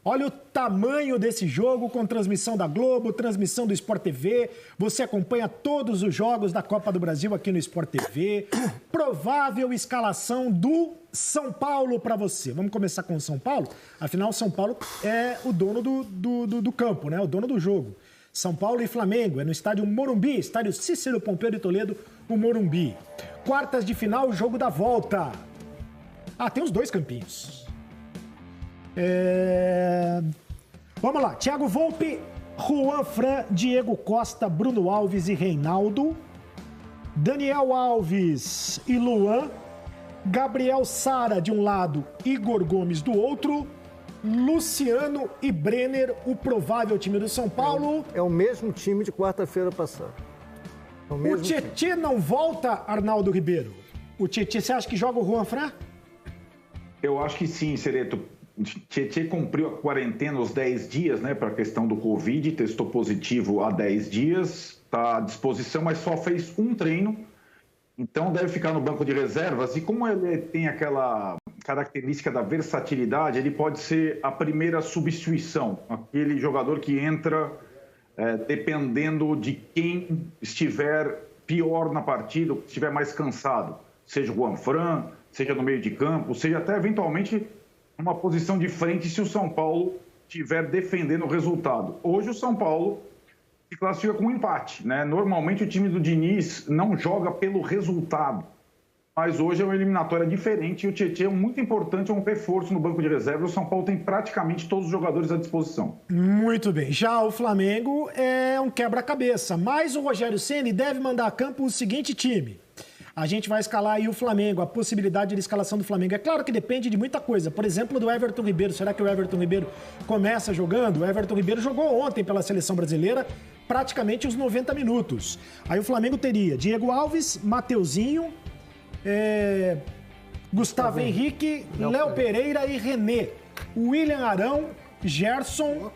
Olha o tamanho desse jogo com transmissão da Globo, transmissão do Sport TV. Você acompanha todos os jogos da Copa do Brasil aqui no Sport TV. Provável escalação do São Paulo para você. Vamos começar com o São Paulo? Afinal, o São Paulo é o dono do campo, né? O dono do jogo. São Paulo e Flamengo, é no estádio Morumbi, estádio Cícero Pompeu de Toledo, o Morumbi. Quartas de final, jogo da volta. Tem os dois campinhos. Vamos lá, Thiago Volpe, Juan Fran, Diego Costa, Bruno Alves e Reinaldo, Daniel Alves e Luan, Gabriel Sara de um lado, Igor Gomes do outro, Luciano e Brenner, o provável time do São Paulo. É o mesmo time de quarta-feira passada. O Tietê não volta, Arnaldo Ribeiro? O Tietê, você acha que joga o Juan Fran? Eu acho que sim, Sereto. Tietê cumpriu a quarentena os 10 dias, né, para a questão do Covid, testou positivo há 10 dias, está à disposição, mas só fez um treino, então deve ficar no banco de reservas. E como ele tem aquela característica da versatilidade, ele pode ser a primeira substituição, aquele jogador que entra dependendo de quem estiver pior na partida, ou estiver mais cansado, seja o Juan Fran, seja no meio de campo, seja até eventualmente uma posição de frente se o São Paulo estiver defendendo o resultado. Hoje o São Paulo se classifica com um empate, né? Normalmente o time do Diniz não joga pelo resultado, mas hoje é uma eliminatória diferente e o Tietê é muito importante, é um reforço no banco de reserva. O São Paulo tem praticamente todos os jogadores à disposição. Muito bem. Já o Flamengo é um quebra-cabeça, mas o Rogério Ceni deve mandar a campo o seguinte time. A gente vai escalar aí o Flamengo, a possibilidade de escalação do Flamengo. É claro que depende de muita coisa. Por exemplo, do Everton Ribeiro. Será que o Everton Ribeiro começa jogando? O Everton Ribeiro jogou ontem pela Seleção Brasileira praticamente os 90 minutos. Aí o Flamengo teria Diego Alves, Mateuzinho, Gustavo Henrique, Léo Pereira e René. William Arão, Gerson,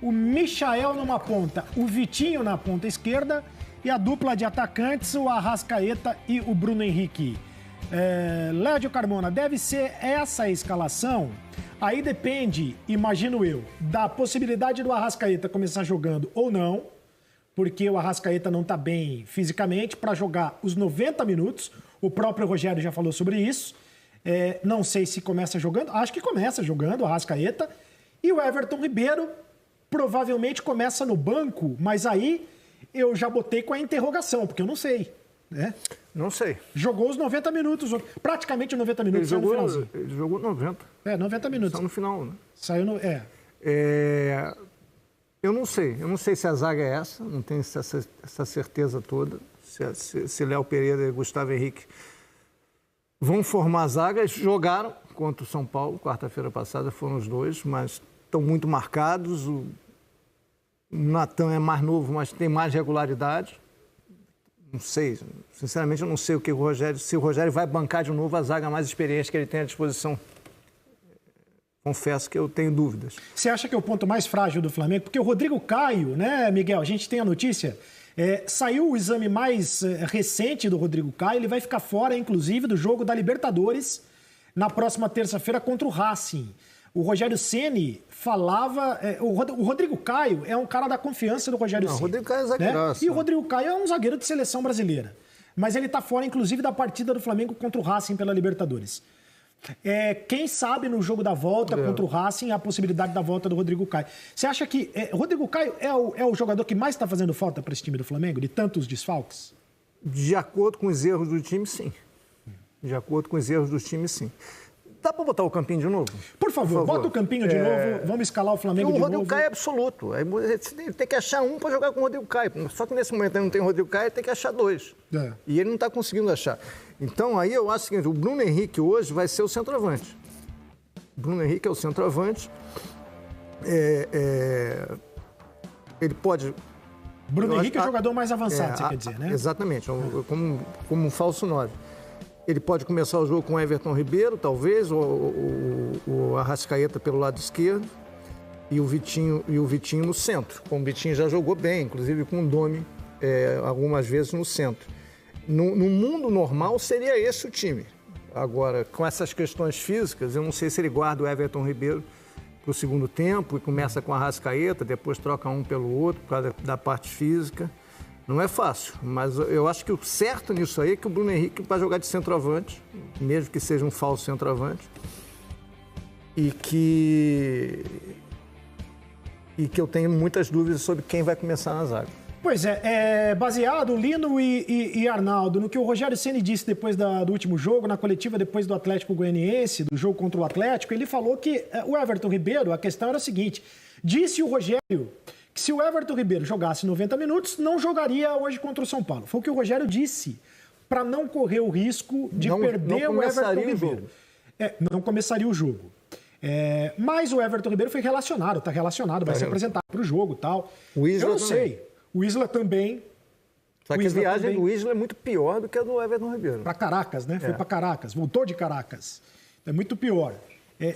o Michael numa ponta, o Vitinho na ponta esquerda e a dupla de atacantes, o Arrascaeta e o Bruno Henrique. Lédio Carmona, deve ser essa a escalação? Aí depende, imagino eu, da possibilidade do Arrascaeta começar jogando ou não, porque o Arrascaeta não está bem fisicamente para jogar os 90 minutos. O próprio Rogério já falou sobre isso. Não sei se começa jogando, acho que começa jogando o Arrascaeta. E o Everton Ribeiro provavelmente começa no banco, mas aí eu já botei com a interrogação, porque eu não sei, né? Não sei. Jogou os 90 minutos, praticamente os 90 minutos. Ele jogou 90. 90 minutos. Saiu no final, né? Saiu no... Eu não sei se a zaga é essa, não tenho essa certeza toda, se Léo Pereira e Gustavo Henrique vão formar a zaga. Eles jogaram contra o São Paulo, quarta-feira passada foram os dois, mas estão muito marcados. O Natan é mais novo, mas tem mais regularidade. Não sei, sinceramente eu não sei se o Rogério vai bancar de novo a zaga mais experiente que ele tem à disposição. Confesso que eu tenho dúvidas. Você acha que é o ponto mais frágil do Flamengo? Porque o Rodrigo Caio, né, Miguel? A gente tem a notícia. Saiu o exame mais recente do Rodrigo Caio. Ele vai ficar fora, inclusive, do jogo da Libertadores na próxima terça-feira contra o Racing. O Rogério Ceni falava... o Rodrigo Caio é um cara da confiança do Rogério Ceni. O Rodrigo Caio é zagueiraço. Né? E o Rodrigo Caio é um zagueiro de seleção brasileira. Mas ele está fora, inclusive, da partida do Flamengo contra o Racing pela Libertadores. Quem sabe no jogo da volta contra o Racing a possibilidade da volta do Rodrigo Caio. Você acha que Rodrigo Caio é o jogador que mais está fazendo falta para esse time do Flamengo, de tantos desfalques? De acordo com os erros do time, sim. De acordo com os erros do time, sim. Dá para botar o Campinho de novo? Por favor, bota o Campinho de novo. Vamos escalar o Flamengo de novo. O Rodrigo Caio é absoluto. Ele tem que achar um para jogar com o Rodrigo Caio. Só que nesse momento ele não tem o Rodrigo Caio, ele tem que achar dois. E ele não está conseguindo achar. Então aí eu acho o seguinte, o Bruno Henrique hoje vai ser o centroavante. O Bruno Henrique é o centroavante. Ele pode... Bruno Henrique é o jogador mais avançado, você quer dizer, né? Exatamente, como um falso 9. Ele pode começar o jogo com o Everton Ribeiro, talvez, o Arrascaeta pelo lado esquerdo e o Vitinho no centro. Como o Vitinho já jogou bem, inclusive com o Domi algumas vezes no centro. No mundo normal seria esse o time. Agora, com essas questões físicas, eu não sei se ele guarda o Everton Ribeiro para o segundo tempo e começa com a Arrascaeta, depois troca um pelo outro por causa da parte física. Não é fácil, mas eu acho que o certo nisso aí é que o Bruno Henrique vai jogar de centroavante, mesmo que seja um falso centroavante, e que eu tenho muitas dúvidas sobre quem vai começar na zaga. Pois é, baseado, Lino e Arnaldo, no que o Rogério Ceni disse depois do último jogo, na coletiva depois do Atlético Goianiense, do jogo contra o Atlético, ele falou que o Everton Ribeiro, a questão era a seguinte, disse o Rogério que se o Everton Ribeiro jogasse 90 minutos, não jogaria hoje contra o São Paulo. Foi o que o Rogério disse, para não correr o risco de perder o Everton Ribeiro. Não começaria o jogo. Mas o Everton Ribeiro foi relacionado, está relacionado, vai ser apresentado para o jogo e tal. Eu não sei. O Isla também. Só que a viagem do Isla é muito pior do que a do Everton Ribeiro. Para Caracas, né? Foi para Caracas, voltou de Caracas. É muito pior.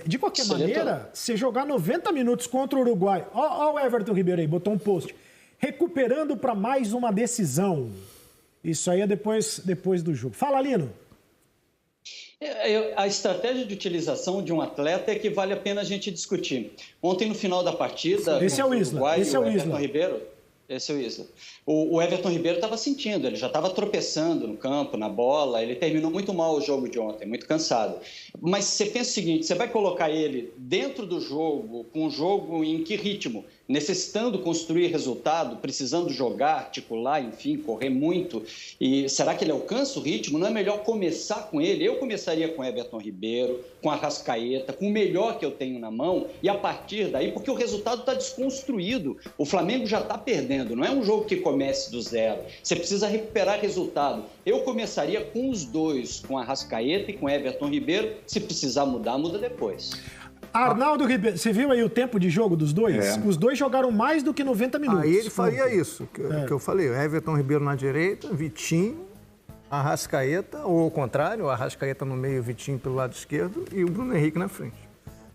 De qualquer maneira, se jogar 90 minutos contra o Uruguai, ó o Everton Ribeiro aí, botou um post, recuperando para mais uma decisão. Isso aí é depois do jogo. Fala, Lino. A estratégia de utilização de um atleta é que vale a pena a gente discutir. Ontem, no final da partida, esse é o Isla. Uruguai, esse é o Everton Isla. Ribeiro. Esse é o Isla. O Everton Ribeiro estava sentindo, ele já estava tropeçando no campo, na bola, ele terminou muito mal o jogo de ontem, muito cansado. Mas você pensa o seguinte, você vai colocar ele dentro do jogo, com um jogo em que ritmo? Necessitando construir resultado, precisando jogar, articular, enfim, correr muito. E será que ele alcança o ritmo? Não é melhor começar com ele? Eu começaria com Everton Ribeiro, com a Arrascaeta, com o melhor que eu tenho na mão, e a partir daí, porque o resultado está desconstruído. O Flamengo já está perdendo, não é um jogo que comece do zero. Você precisa recuperar resultado. Eu começaria com os dois, com a Arrascaeta e com Everton Ribeiro. Se precisar mudar, muda depois. Arnaldo Ribeiro, você viu aí o tempo de jogo dos dois? Os dois jogaram mais do que 90 minutos. Aí ele faria isso, que eu falei. Everton Ribeiro na direita, Vitinho, Arrascaeta, ou ao contrário, o Arrascaeta no meio, Vitinho pelo lado esquerdo e o Bruno Henrique na frente.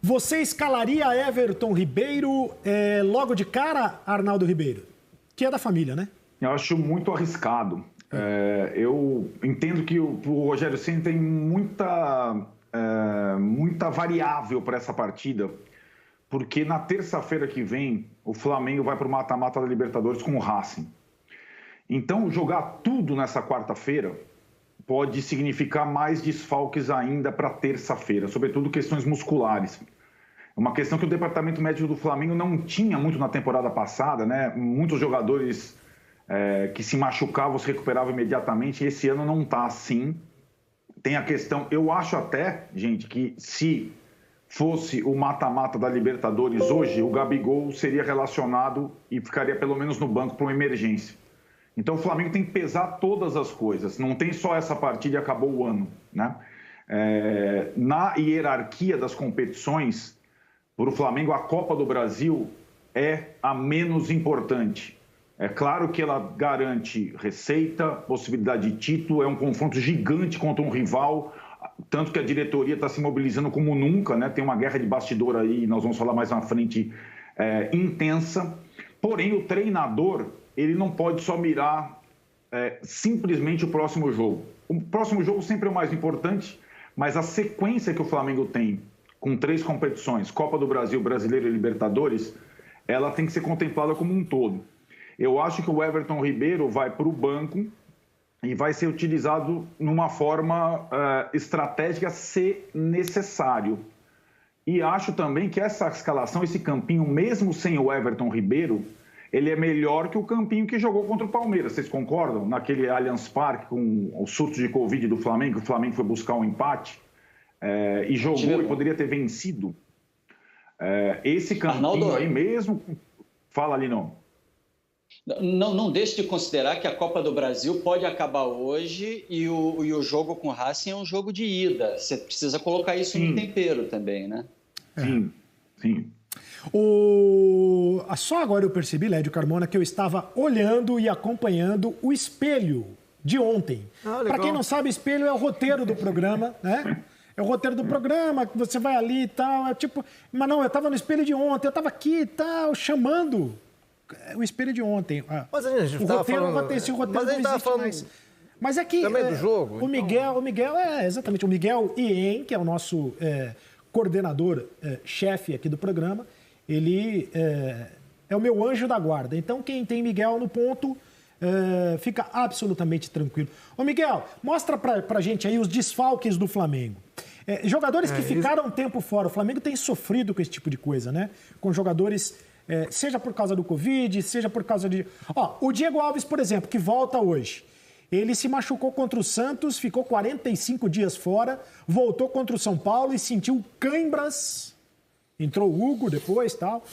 Você escalaria Everton Ribeiro logo de cara, Arnaldo Ribeiro? Que é da família, né? Eu acho muito arriscado. Eu entendo que o Rogério Ceni tem muita variável para essa partida, porque na terça-feira que vem o Flamengo vai para o mata-mata da Libertadores com o Racing. Então, jogar tudo nessa quarta-feira pode significar mais desfalques ainda para terça-feira, sobretudo questões musculares. Uma questão que o departamento médico do Flamengo não tinha muito na temporada passada, né? Muitos jogadores que se machucavam se recuperavam imediatamente, e esse ano não está assim. Tem a questão, eu acho até, gente, que se fosse o mata-mata da Libertadores hoje, o Gabigol seria relacionado e ficaria pelo menos no banco para uma emergência. Então o Flamengo tem que pesar todas as coisas, não tem só essa partida e acabou o ano, né? Na hierarquia das competições, para o Flamengo a Copa do Brasil é a menos importante. É claro que ela garante receita, possibilidade de título, é um confronto gigante contra um rival, tanto que a diretoria está se mobilizando como nunca, né? Tem uma guerra de bastidor aí, nós vamos falar mais na frente, intensa. Porém, o treinador, ele não pode só mirar simplesmente o próximo jogo. O próximo jogo sempre é o mais importante, mas a sequência que o Flamengo tem, com 3 competições, Copa do Brasil, Brasileiro e Libertadores, ela tem que ser contemplada como um todo. Eu acho que o Everton Ribeiro vai para o banco e vai ser utilizado numa forma estratégica se necessário. E acho também que essa escalação, esse campinho, mesmo sem o Everton Ribeiro, ele é melhor que o campinho que jogou contra o Palmeiras. Vocês concordam? Naquele Allianz Parque, com o surto de Covid do Flamengo, que o Flamengo foi buscar um empate e jogou e poderia ter vencido. Esse campinho Arnaldo, aí mesmo... Fala, Lino. Não deixe de considerar que a Copa do Brasil pode acabar hoje e o jogo com o Racing é um jogo de ida. Você precisa colocar isso no tempero também, né? Sim. Só agora eu percebi, Lédio Carmona, que eu estava olhando e acompanhando o espelho de ontem. Para quem não sabe, espelho é o roteiro do programa, né? É o roteiro do programa, que você vai ali e tal. Mas não, eu estava no espelho de ontem, eu estava aqui e tal, chamando o espelho de ontem. Mas a gente estava falando... Esse roteiro mas a gente estava falando mais. Mas é que... Também do jogo? O Miguel, exatamente, o Miguel Ien, que é o nosso coordenador, chefe aqui do programa, ele é o meu anjo da guarda. Então, quem tem Miguel no ponto fica absolutamente tranquilo. Ô, Miguel, mostra pra gente aí os desfalques do Flamengo. Jogadores que ficaram um tempo fora. O Flamengo tem sofrido com esse tipo de coisa, né? Com jogadores, seja por causa do Covid, seja por causa de... o Diego Alves, por exemplo, que volta hoje. Ele se machucou contra o Santos, ficou 45 dias fora, voltou contra o São Paulo e sentiu câimbras. Entrou o Hugo depois e tal.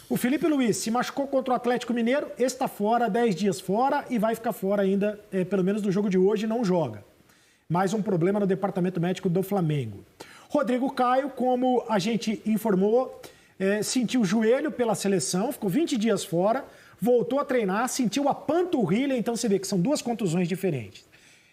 O Felipe Luiz se machucou contra o Atlético Mineiro, está fora, 10 dias fora e vai ficar fora ainda, pelo menos no jogo de hoje, não joga. Mais um problema no departamento médico do Flamengo. Rodrigo Caio, como a gente informou, sentiu o joelho pela seleção, ficou 20 dias fora, voltou a treinar, sentiu a panturrilha, então você vê que são duas contusões diferentes.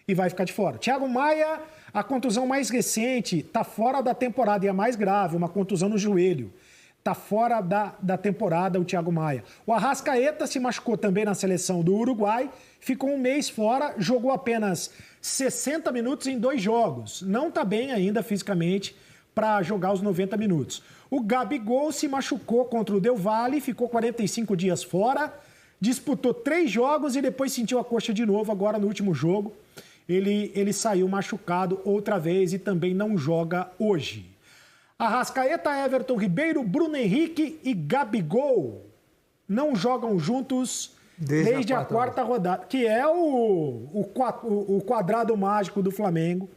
E vai ficar de fora. Thiago Maia, a contusão mais recente, está fora da temporada e é mais grave, uma contusão no joelho. Está fora da temporada o Thiago Maia. O Arrascaeta se machucou também na seleção do Uruguai, ficou um mês fora, jogou apenas 60 minutos em 2 jogos. Não está bem ainda fisicamente para jogar os 90 minutos. O Gabigol se machucou contra o Del Valle, ficou 45 dias fora, disputou 3 jogos e depois sentiu a coxa de novo, agora no último jogo. Ele saiu machucado outra vez e também não joga hoje. Arrascaeta, Everton Ribeiro, Bruno Henrique e Gabigol não jogam juntos desde a quarta rodada, que é o quadrado mágico do Flamengo,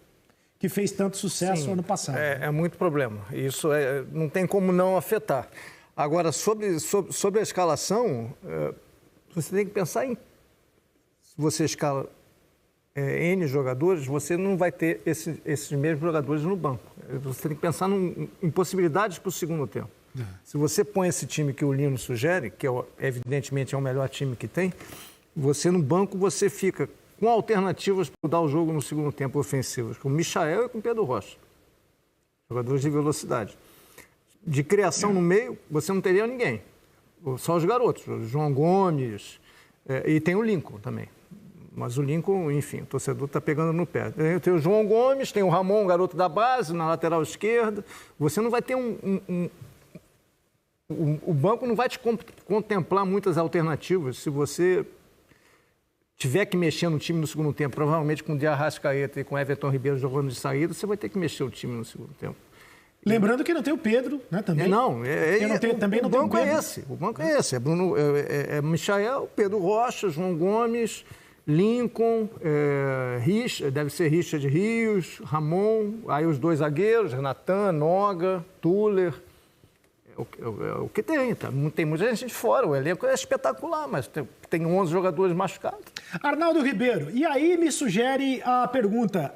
que fez tanto sucesso ano passado. É muito problema. Isso não tem como não afetar. Agora, sobre a escalação, você tem que pensar em... Se você escala N jogadores, você não vai ter esses mesmos jogadores no banco. Você tem que pensar em possibilidades para o segundo tempo. Se você põe esse time que o Lino sugere, que evidentemente é o melhor time que tem, você no banco você fica com alternativas para mudar o jogo no segundo tempo ofensivos, com o Michael e com o Pedro Rocha. Jogadores de velocidade. De criação no meio, você não teria ninguém. Só os garotos, o João Gomes, e tem o Lincoln também. Mas o Lincoln, enfim, o torcedor está pegando no pé. Tem o João Gomes, tem o Ramon, garoto da base, na lateral esquerda. Você não vai ter o banco não vai te contemplar muitas alternativas. Se você tiver que mexer no time no segundo tempo, provavelmente com o Arrascaeta e com o Everton Ribeiro jogando de saída, você vai ter que mexer o time no segundo tempo. Lembrando que não tem o Pedro, né, também. O banco é esse. O banco é esse. É Michael, Pedro Rocha, João Gomes... Lincoln, deve ser Richard Rios, Ramon, aí os 2 zagueiros, Renatan, Noga, Tuller. O que tem, tá? Tem muita gente de fora, o elenco é espetacular, mas tem 11 jogadores machucados. Arnaldo Ribeiro, e aí me sugere a pergunta,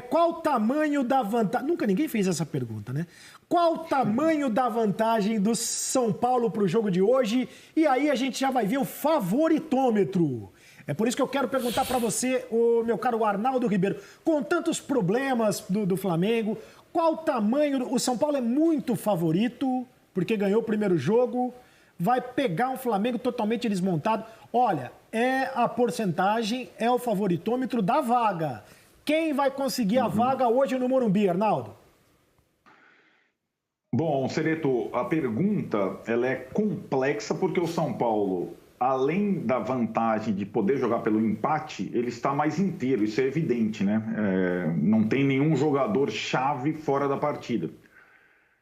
qual o tamanho da vantagem... Nunca ninguém fez essa pergunta, né? Qual o tamanho da vantagem do São Paulo para o jogo de hoje? E aí a gente já vai ver o favoritômetro. É por isso que eu quero perguntar para você, o meu caro Arnaldo Ribeiro, com tantos problemas do Flamengo, qual o tamanho... O São Paulo é muito favorito, porque ganhou o primeiro jogo, vai pegar um Flamengo totalmente desmontado. Olha, a porcentagem, é o favoritômetro da vaga. Quem vai conseguir a vaga hoje no Morumbi, Arnaldo? Bom, Cereto, a pergunta ela é complexa porque o São Paulo... Além da vantagem de poder jogar pelo empate, ele está mais inteiro, isso é evidente, né? Não tem nenhum jogador-chave fora da partida.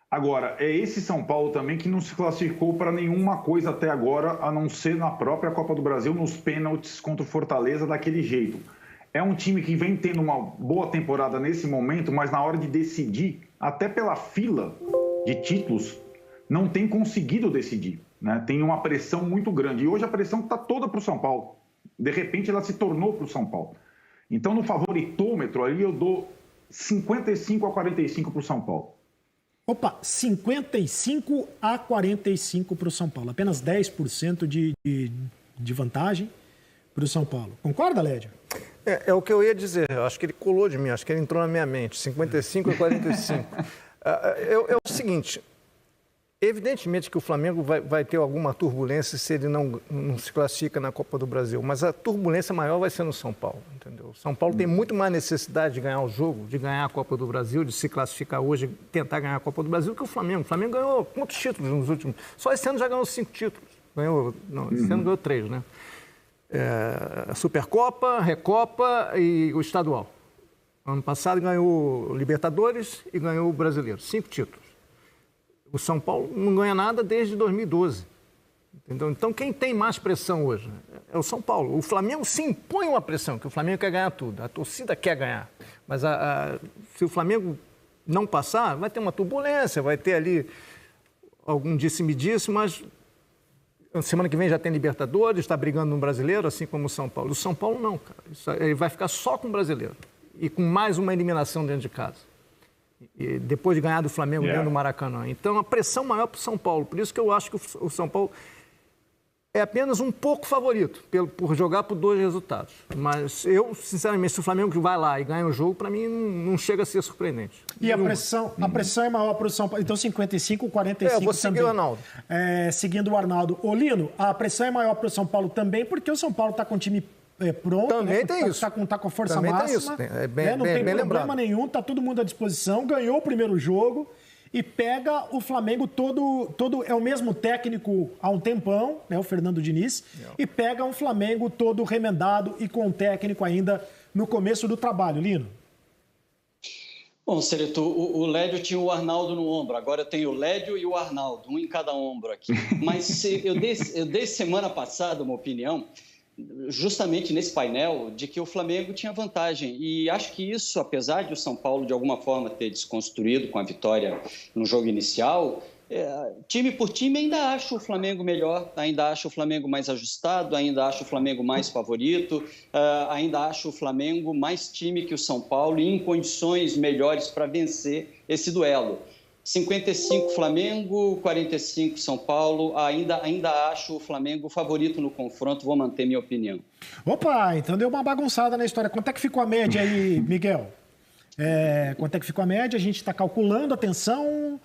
Agora, é esse São Paulo também que não se classificou para nenhuma coisa até agora, a não ser na própria Copa do Brasil, nos pênaltis contra o Fortaleza, daquele jeito. É um time que vem tendo uma boa temporada nesse momento, mas na hora de decidir, até pela fila de títulos, não tem conseguido decidir. Né? Tem uma pressão muito grande. E hoje a pressão está toda para o São Paulo. De repente, ela se tornou para o São Paulo. Então, no favoritômetro, aí eu dou 55 a 45 para o São Paulo. Opa, 55 a 45 para o São Paulo. Apenas 10% de vantagem para o São Paulo. Concorda, Lédio? É o que eu ia dizer. Eu acho que ele colou de mim, acho que ele entrou na minha mente. 55 a 45. É o seguinte... Evidentemente que o Flamengo vai ter alguma turbulência se ele não se classifica na Copa do Brasil, mas a turbulência maior vai ser no São Paulo, entendeu? O São Paulo tem muito mais necessidade de ganhar o jogo, de ganhar a Copa do Brasil, de se classificar hoje, tentar ganhar a Copa do Brasil, que o Flamengo. O Flamengo ganhou quantos títulos nos últimos... Só esse ano já ganhou 5 títulos. Esse ano ganhou 3, né? A Supercopa, Recopa e o Estadual. Ano passado ganhou o Libertadores e ganhou o Brasileiro. 5 títulos. O São Paulo não ganha nada desde 2012. Entendeu? Então, quem tem mais pressão hoje é o São Paulo. O Flamengo se impõe uma pressão, que o Flamengo quer ganhar tudo. A torcida quer ganhar. Mas se o Flamengo não passar, vai ter uma turbulência, vai ter ali algum disse-me-disse, mas semana que vem já tem Libertadores, está brigando no Brasileiro, assim como o São Paulo. O São Paulo não, cara. Ele vai ficar só com o Brasileiro. E com mais uma eliminação dentro de casa. E depois de ganhar do Flamengo dentro do Maracanã. Então, a pressão maior para o São Paulo. Por isso que eu acho que o São Paulo é apenas um pouco favorito por jogar por 2 resultados. Mas eu, sinceramente, se o Flamengo vai lá e ganha o jogo, para mim não chega a ser surpreendente. E a pressão é maior para o São Paulo. Então, 55, 45 eu vou seguir também. o Arnaldo. Seguindo o Arnaldo. Ô, Lino, a pressão é maior para o São Paulo também, porque o São Paulo está com o time pronto. Também tem isso. Tá com a força também máxima. Tem isso. Não tem problema lembrado. nenhum, tá todo mundo à disposição, ganhou o primeiro jogo e pega o Flamengo todo é o mesmo técnico há um tempão, né, o Fernando Diniz, e pega um Flamengo todo remendado e com o técnico ainda no começo do trabalho. Lino? Bom, Cereto, o Lédio tinha o Arnaldo no ombro, agora eu tenho o Lédio e o Arnaldo, um em cada ombro aqui. Mas eu dei semana passada uma opinião, justamente nesse painel, de que o Flamengo tinha vantagem. E acho que isso, apesar de o São Paulo, de alguma forma, ter desconstruído com a vitória no jogo inicial, time por time, ainda acho o Flamengo melhor, ainda acho o Flamengo mais ajustado, ainda acho o Flamengo mais favorito, ainda acho o Flamengo mais time que o São Paulo e em condições melhores para vencer esse duelo. 55 Flamengo, 45 São Paulo, ainda acho o Flamengo favorito no confronto, vou manter minha opinião. Opa, então deu uma bagunçada na história. Quanto é que ficou a média aí, Miguel? Quanto é que ficou a média? A gente está calculando, atenção,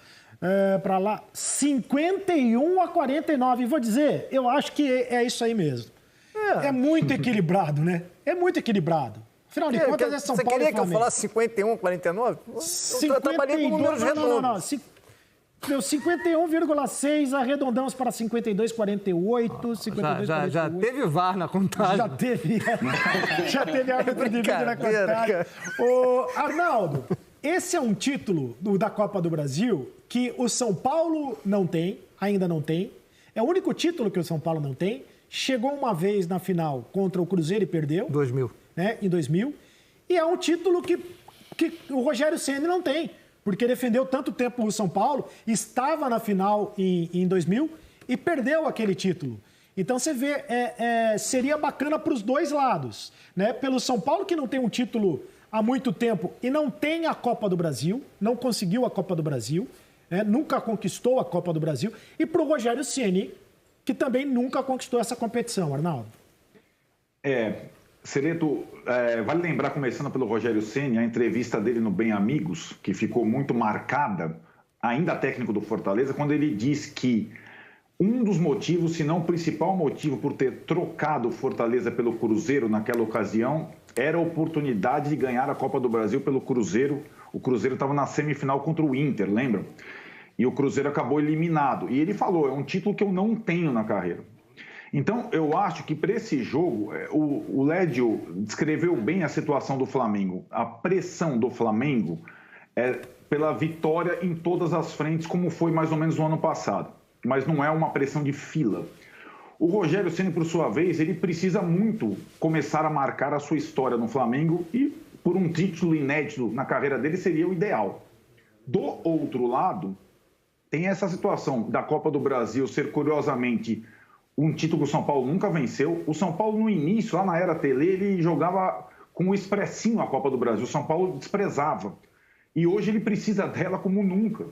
para lá, 51 a 49. E vou dizer, eu acho que é isso aí mesmo. É muito equilibrado, né? É muito equilibrado. Afinal de contas, é São Paulo e Flamengo. Você queria que eu falasse 51, 49? Eu trabalhei com números redondos. Não. 51,6, arredondamos para 52, 48, 52, já teve VAR na contagem. Já teve árbitro de vídeo na contagem. Ô, Arnaldo, esse é um título da Copa do Brasil que o São Paulo não tem, ainda não tem. É o único título que o São Paulo não tem. Chegou uma vez na final contra o Cruzeiro e perdeu. 2000. Em 2000, e é um título que o Rogério Ceni não tem, porque defendeu tanto tempo o São Paulo, estava na final em 2000 e perdeu aquele título. Então você vê, seria bacana para os dois lados, né? Pelo São Paulo, que não tem um título há muito tempo e não tem a Copa do Brasil, não conseguiu a Copa do Brasil, né? Nunca conquistou a Copa do Brasil, e para o Rogério Ceni, que também nunca conquistou essa competição, Arnaldo. Cereto, vale lembrar, começando pelo Rogério Ceni, a entrevista dele no Bem Amigos, que ficou muito marcada, ainda técnico do Fortaleza, quando ele diz que um dos motivos, se não o principal motivo por ter trocado o Fortaleza pelo Cruzeiro naquela ocasião, era a oportunidade de ganhar a Copa do Brasil pelo Cruzeiro. O Cruzeiro estava na semifinal contra o Inter, lembram? E o Cruzeiro acabou eliminado. E ele falou, é um título que eu não tenho na carreira. Então, eu acho que para esse jogo, o Lédio descreveu bem a situação do Flamengo. A pressão do Flamengo é pela vitória em todas as frentes, como foi mais ou menos no ano passado. Mas não é uma pressão de fila. O Rogério Ceni, por sua vez, ele precisa muito começar a marcar a sua história no Flamengo e, por um título inédito na carreira dele, seria o ideal. Do outro lado, tem essa situação da Copa do Brasil ser, curiosamente, um título que o São Paulo nunca venceu. O São Paulo, no início, lá na era Tele, ele jogava com o expressinho a Copa do Brasil. O São Paulo desprezava. E hoje ele precisa dela como nunca.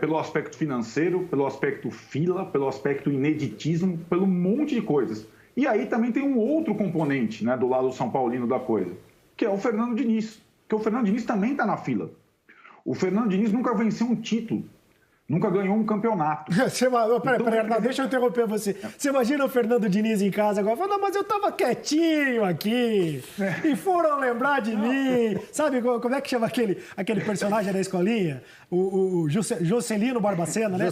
Pelo aspecto financeiro, pelo aspecto fila, pelo aspecto ineditismo, pelo monte de coisas. E aí também tem um outro componente, né, do lado São Paulino da coisa, que é o Fernando Diniz. Porque o Fernando Diniz também está na fila. O Fernando Diniz nunca venceu um título. Nunca ganhou um campeonato. Peraí, Arnaldo, deixa eu interromper você. Você imagina o Fernando Diniz em casa agora falando, mas eu tava quietinho aqui e foram lembrar de mim. Sabe como é que chama aquele personagem da escolinha? O Jocelino Barbacena, né?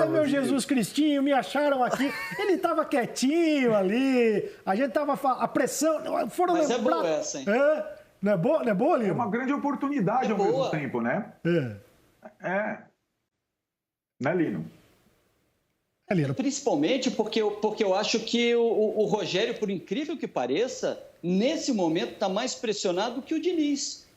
Meu Jesus Cristinho, me acharam aqui. Ele tava quietinho ali, a gente tava... A pressão... Foram mas lembrar... é boa essa, hein? Não é boa, Lino? É uma grande oportunidade ao mesmo tempo, né? Né, Lino? Principalmente porque eu acho que o Rogério, por incrível que pareça, nesse momento está mais pressionado que o Diniz.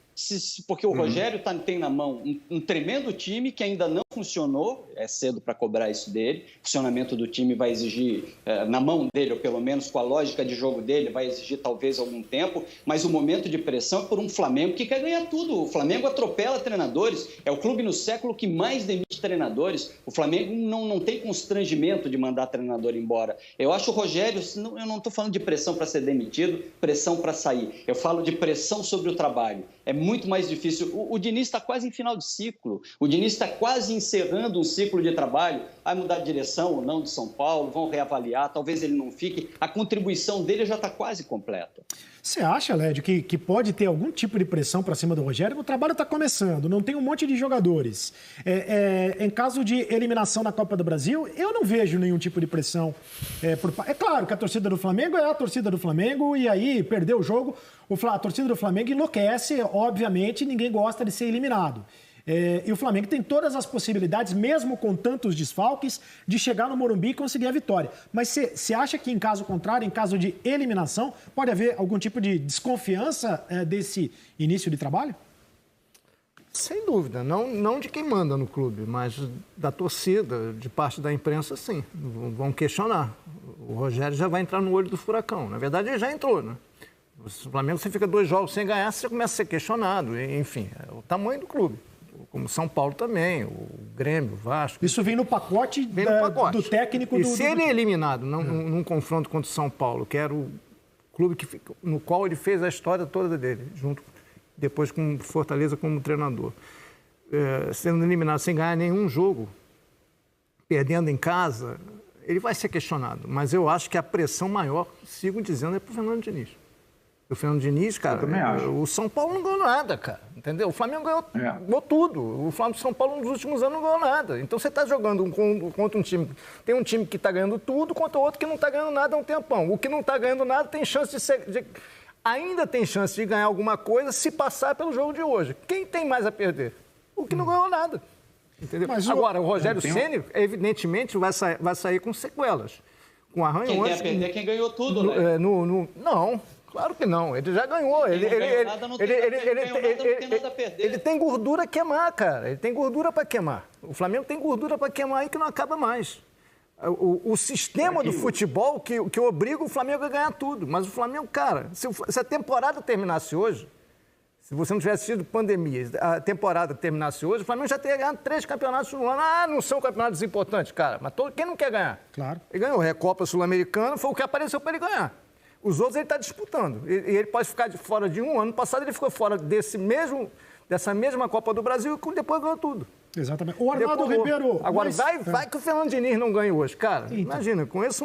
Porque o Rogério tem na mão um tremendo time que ainda não funcionou, é cedo para cobrar isso dele, o funcionamento do time vai exigir, na mão dele, ou pelo menos com a lógica de jogo dele, vai exigir talvez algum tempo, mas o momento de pressão é por um Flamengo que quer ganhar tudo. O Flamengo atropela treinadores, é o clube no século que mais demite treinadores, o Flamengo não tem constrangimento de mandar treinador embora. Eu acho o Rogério, eu não estou falando de pressão para ser demitido, pressão para sair, eu falo de pressão sobre o trabalho. É muito mais difícil. O Diniz está quase em final de ciclo. O Diniz está quase encerrando um ciclo de trabalho. Vai mudar de direção ou não de São Paulo, vão reavaliar, talvez ele não fique. A contribuição dele já está quase completa. Você acha, Lédio, que pode ter algum tipo de pressão para cima do Rogério? O trabalho está começando, não tem um monte de jogadores. Em caso de eliminação na Copa do Brasil, eu não vejo nenhum tipo de pressão. É claro que a torcida do Flamengo é a torcida do Flamengo e aí perdeu o jogo. A torcida do Flamengo enlouquece, obviamente, ninguém gosta de ser eliminado. E o Flamengo tem todas as possibilidades, mesmo com tantos desfalques, de chegar no Morumbi e conseguir a vitória. Mas você acha que, em caso contrário, em caso de eliminação, pode haver algum tipo de desconfiança desse início de trabalho? Sem dúvida. Não de quem manda no clube, mas da torcida, de parte da imprensa, sim. Vão questionar. O Rogério já vai entrar no olho do furacão. Na verdade, ele já entrou, né? O Flamengo, você fica 2 jogos sem ganhar, você começa a ser questionado. Enfim, é o tamanho do clube. Como São Paulo também, o Grêmio, o Vasco. Isso vem no pacote, do técnico do... E se ele é eliminado num confronto contra o São Paulo, que era o clube no qual ele fez a história toda dele, depois com Fortaleza como treinador, sendo eliminado sem ganhar nenhum jogo, perdendo em casa, ele vai ser questionado. Mas eu acho que a pressão maior, sigo dizendo, é para o Fernando Diniz. O Fernando Diniz, cara, o São Paulo não ganhou nada, cara, entendeu? O Flamengo ganhou tudo. O Flamengo de São Paulo nos últimos anos não ganhou nada. Então você está jogando contra um time, tem um time que está ganhando tudo contra outro que não está ganhando nada há um tempão. O que não está ganhando nada tem chance ainda tem chance de ganhar alguma coisa se passar pelo jogo de hoje. Quem tem mais a perder? O que não ganhou nada, entendeu? Agora, o Rogério Ceni, evidentemente, vai sair com sequelas. Com arranhões... Quem tem a perder é quem ganhou tudo, né? Não... Claro que não, ele já ganhou. Ele tem gordura a queimar, cara. Ele tem gordura para queimar. O Flamengo tem gordura para queimar aí que não acaba mais. O sistema do futebol que obriga o Flamengo a ganhar tudo. Mas o Flamengo, cara, se a temporada terminasse hoje, se você não tivesse tido pandemia, a temporada terminasse hoje, o Flamengo já teria ganhado 3 campeonatos no ano. Não são campeonatos importantes, cara. Mas quem não quer ganhar? Claro. Ele ganhou a Recopa Sul-Americana, foi o que apareceu para ele ganhar. Os outros ele está disputando. E ele pode ficar de fora de um. Ano passado ele ficou fora dessa mesma Copa do Brasil e depois ganhou tudo. Exatamente. O Arnaldo Ribeiro... Agora, vai que o Fernando Diniz não ganha hoje. Cara, imagina, com esse...